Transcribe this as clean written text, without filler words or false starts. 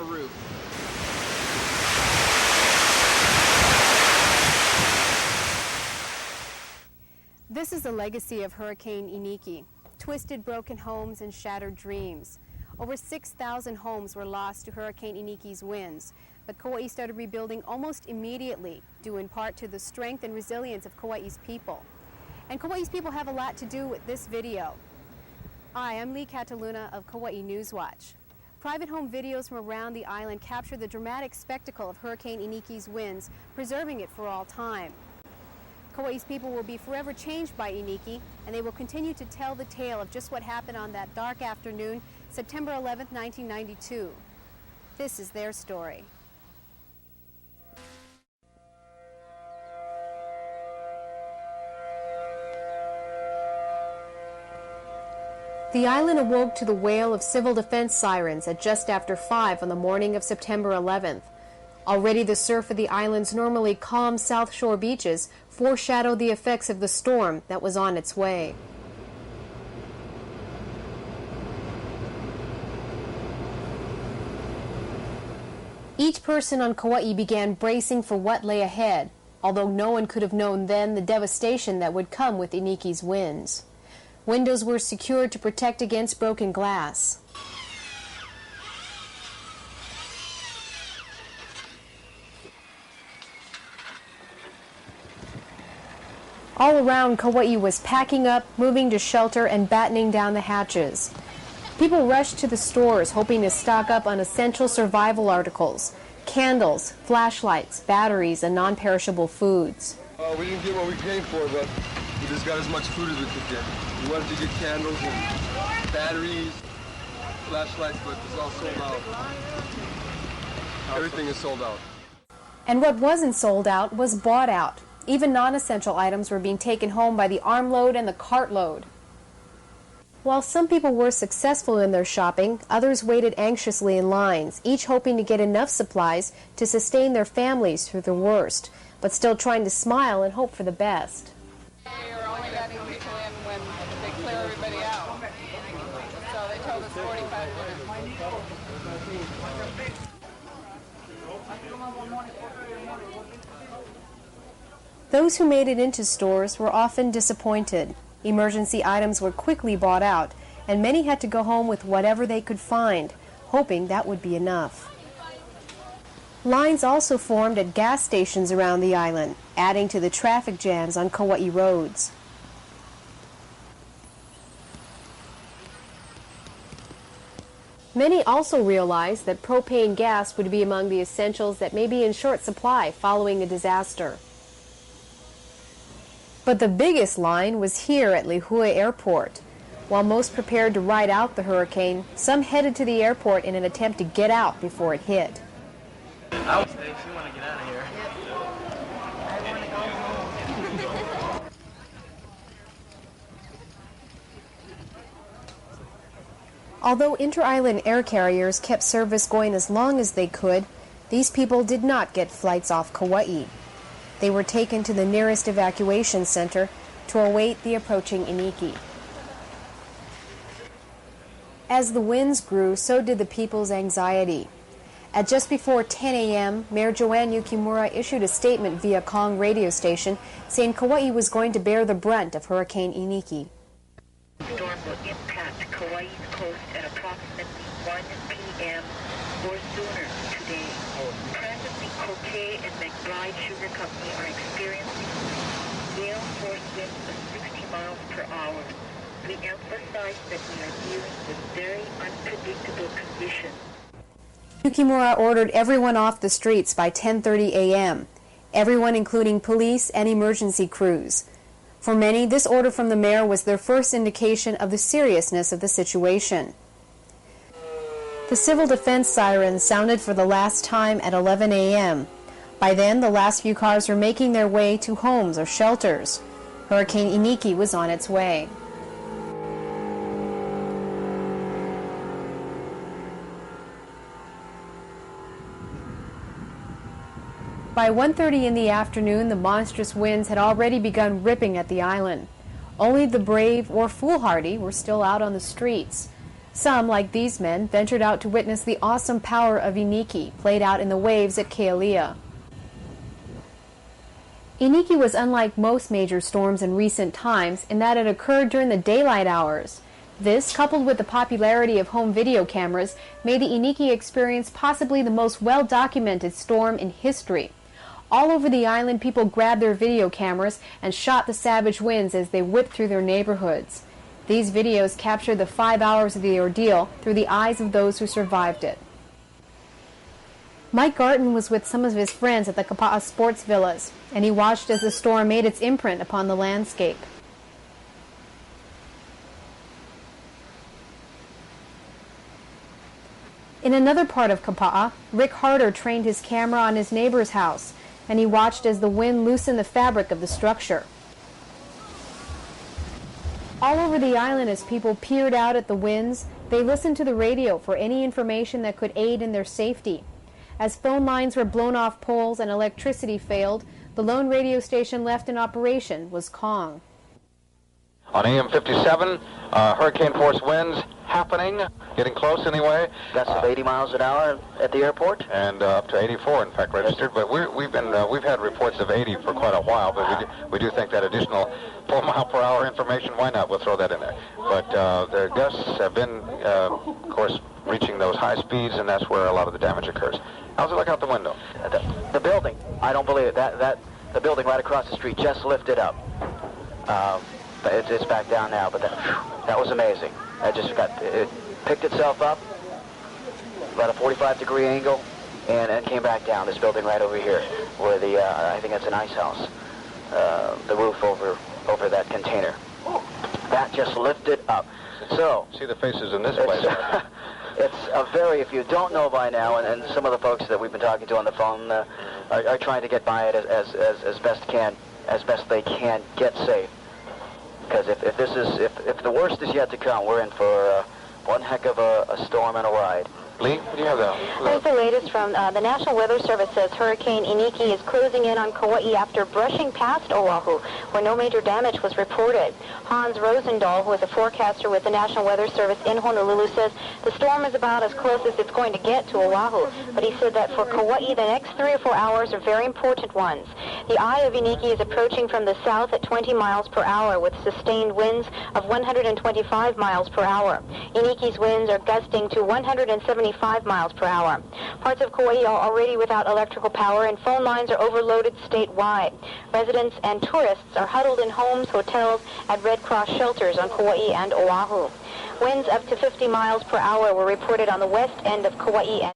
our roof. This is the legacy of Hurricane INIKI. Twisted, broken homes and shattered dreams. Over 6,000 homes were lost to Hurricane INIKI's winds, but Kauai started rebuilding almost immediately, due in part to the strength and resilience of Kauai's people. And Kauai's people have a lot to do with this video. Hi, I'm Lee Cataluna of Kauai Newswatch. Private home videos from around the island capture the dramatic spectacle of Hurricane INIKI's winds, preserving it for all time. Kauai's people will be forever changed by INIKI, and they will continue to tell the tale of just what happened on that dark afternoon, September 11, 1992. This is their story. The island awoke to the wail of civil defense sirens at just after 5 on the morning of September 11th. Already the surf of the island's normally calm South Shore beaches foreshadowed the effects of the storm that was on its way. Each person on Kauai began bracing for what lay ahead, although no one could have known then the devastation that would come with INIKI's winds. Windows were secured to protect against broken glass. All around, Kauai was packing up, moving to shelter, and battening down the hatches. People rushed to the stores, hoping to stock up on essential survival articles, candles, flashlights, batteries, and non-perishable foods. We didn't get what we came for, but we just got as much food as we could get. We wanted to get candles and batteries, flashlights, but it's all sold out. Everything is sold out. And what wasn't sold out was bought out. Even non-essential items were being taken home by the armload and the cartload. While some people were successful in their shopping, others waited anxiously in lines, each hoping to get enough supplies to sustain their families through the worst, but still trying to smile and hope for the best. We were only letting people in when they clear everybody out. So they told us 45 minutes. Those who made it into stores were often disappointed. Emergency items were quickly bought out, and many had to go home with whatever they could find, hoping that would be enough. Lines also formed at gas stations around the island, adding to the traffic jams on Kauai roads. Many also realized that propane gas would be among the essentials that may be in short supply following a disaster. But the biggest line was here at Lihue Airport. While most prepared to ride out the hurricane, some headed to the airport in an attempt to get out before it hit. I would say she want to get out of here. I want to go home. Although inter-island air carriers kept service going as long as they could, these people did not get flights off Kauai. They were taken to the nearest evacuation center to await the approaching INIKI. As the winds grew, so did the people's anxiety. At just before 10 a.m., Mayor Joanne Yukimura issued a statement via Kong radio station saying Kauai was going to bear the brunt of Hurricane INIKI. The storm will impact Kauai's coast at approximately 1 p.m. or sooner today. Presently, Kokei and McBride Sugar Company are experiencing gale force winds of 60 miles per hour. We emphasize that we are dealing with very unpredictable conditions. Yukimura ordered everyone off the streets by 10:30 a.m., everyone including police and emergency crews. For many, this order from the mayor was their first indication of the seriousness of the situation. The civil defense sirens sounded for the last time at 11 a.m. By then, the last few cars were making their way to homes or shelters. Hurricane INIKI was on its way. By 1:30 in the afternoon, the monstrous winds had already begun ripping at the island. Only the brave or foolhardy were still out on the streets. Some, like these men, ventured out to witness the awesome power of INIKI played out in the waves at Kealia. INIKI was unlike most major storms in recent times in that it occurred during the daylight hours. This, coupled with the popularity of home video cameras, made the INIKI experience possibly the most well-documented storm in history. All over the island, people grabbed their video cameras and shot the savage winds as they whipped through their neighborhoods. These videos captured the 5 hours of the ordeal through the eyes of those who survived it. Mike Garton was with some of his friends at the Kapa'a Sports Villas, and he watched as the storm made its imprint upon the landscape. In another part of Kapa'a, Rick Harder trained his camera on his neighbor's house, and he watched as the wind loosened the fabric of the structure. All over the island, as people peered out at the winds, they listened to the radio for any information that could aid in their safety. As phone lines were blown off poles and electricity failed, the lone radio station left in operation was Kong. On AM 57, hurricane force winds happening, getting close anyway. Gusts of 80 miles an hour at the airport, and up to 84, in fact, registered. But we've had reports of 80 for quite a while. But we do think that additional 4 mile per hour information. Why not? We'll throw that in there. But the gusts have been, of course, reaching those high speeds, and that's where a lot of the damage occurs. How's it look out the window? The building. I don't believe it. The building right across the street just lifted up. But it's back down now, but that was amazing. It picked itself up, about a 45-degree angle, and came back down. This building right over here, where I think that's an ice house, the roof over that container. That just lifted up. So see the faces in this place. It's a very, if you don't know by now, and some of the folks that we've been talking to on the phone are trying to get by it as best they can, get safe. Because if the worst is yet to come, we're in for one heck of a storm and a ride. Lee, what do you have there? Here's the latest from the National Weather Service. Says Hurricane INIKI is closing in on Kauai after brushing past Oahu, where no major damage was reported. Hans Rosendahl, who is a forecaster with the National Weather Service in Honolulu, says the storm is about as close as it's going to get to Oahu. But he said that for Kauai, the next 3 or 4 hours are very important ones. The eye of INIKI is approaching from the south at 20 miles per hour with sustained winds of 125 miles per hour. INIKI's winds are gusting to 175 miles per hour. Parts of Kauai are already without electrical power, and phone lines are overloaded statewide. Residents and tourists are huddled in homes, hotels, at Red Cross shelters on Kauai and Oahu. Winds up to 50 miles per hour were reported on the west end of Kauai.